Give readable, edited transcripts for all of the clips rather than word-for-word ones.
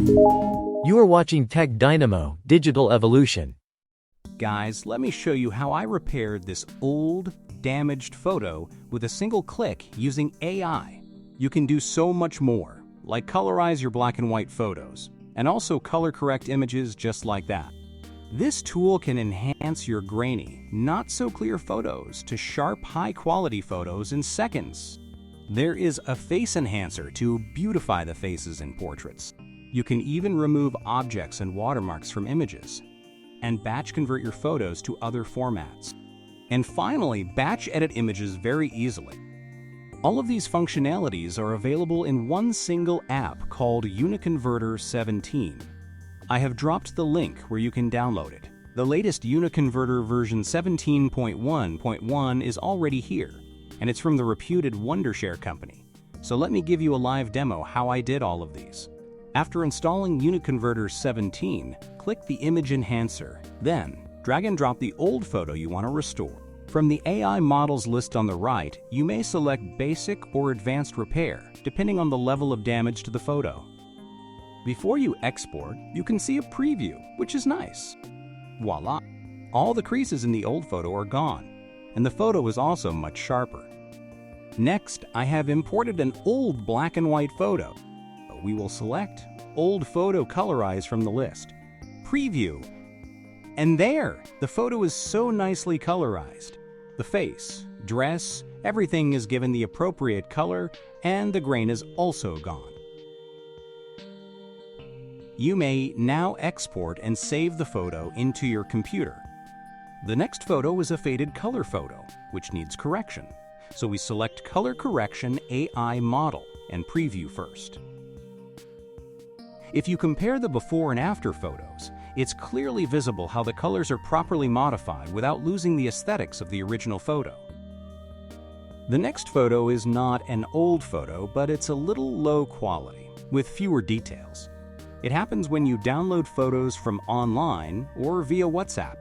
You are watching Tech Dynamo Digital Evolution. Guys, let me show you how I repaired this old, damaged photo with a single click using AI. You can do so much more, like colorize your black and white photos, and also color correct images just like that. This tool can enhance your grainy, not so clear photos to sharp, high-quality photos in seconds. There is a face enhancer to beautify the faces in portraits. You can even remove objects and watermarks from images, and batch convert your photos to other formats. And finally, batch edit images very easily. All of these functionalities are available in one single app called UniConverter 17. I have dropped the link where you can download it. The latest UniConverter version 17.1.1 is already here, and it's from the reputed Wondershare company. So let me give you a live demo how I did all of these. After installing UniConverter 17, click the image enhancer. Then, drag and drop the old photo you want to restore. From the AI models list on the right, you may select Basic or Advanced Repair, depending on the level of damage to the photo. Before you export, you can see a preview, which is nice. Voila! All the creases in the old photo are gone, and the photo is also much sharper. Next, I have imported an old black and white photo. We will select Old Photo Colorize from the list. Preview. And there, the photo is so nicely colorized. The face, dress, everything is given the appropriate color, and the grain is also gone. You may now export and save the photo into your computer. The next photo is a faded color photo, which needs correction. So we select Color Correction AI Model and preview first. If you compare the before and after photos, it's clearly visible how the colors are properly modified without losing the aesthetics of the original photo. The next photo is not an old photo, but it's a little low quality, with fewer details. It happens when you download photos from online or via WhatsApp.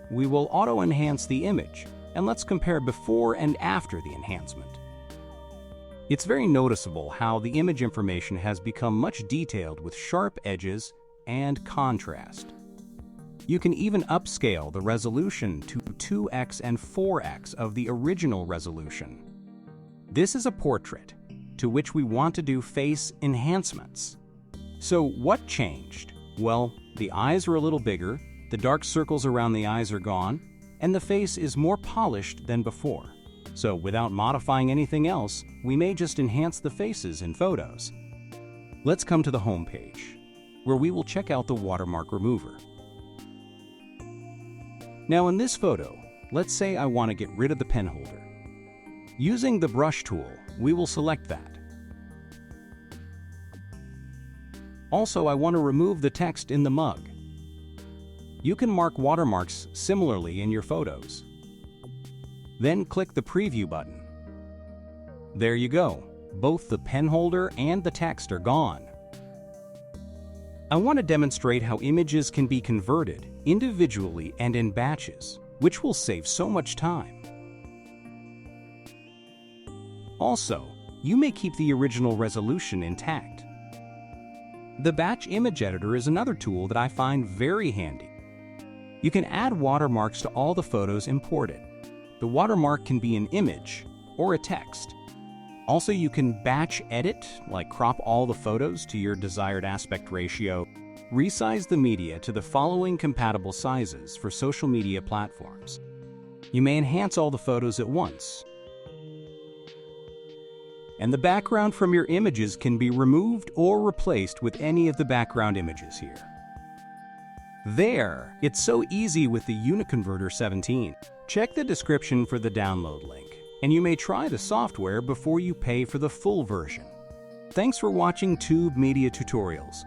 We will auto-enhance the image, and let's compare before and after the enhancement. It's very noticeable how the image information has become much detailed with sharp edges and contrast. You can even upscale the resolution to 2x and 4x of the original resolution. This is a portrait, to which we want to do face enhancements. So what changed? Well, the eyes are a little bigger, the dark circles around the eyes are gone, and the face is more polished than before. So without modifying anything else, we may just enhance the faces in photos. Let's come to the home page, where we will check out the watermark remover. Now in this photo, let's say I want to get rid of the pen holder. Using the brush tool, we will select that. Also, I want to remove the text in the mug. You can mark watermarks similarly in your photos. Then click the preview button. There you go. Both the pen holder and the text are gone. I want to demonstrate how images can be converted individually and in batches, which will save so much time. Also, you may keep the original resolution intact. The Batch Image Editor is another tool that I find very handy. You can add watermarks to all the photos imported. The watermark can be an image or a text. Also, you can batch edit, like crop all the photos to your desired aspect ratio, resize the media to the following compatible sizes for social media platforms. You may enhance all the photos at once. And the background from your images can be removed or replaced with any of the background images here. There! It's so easy with the UniConverter 17. Check the description for the download link, and you may try the software before you pay for the full version. Thanks for watching Tube Media Tutorials.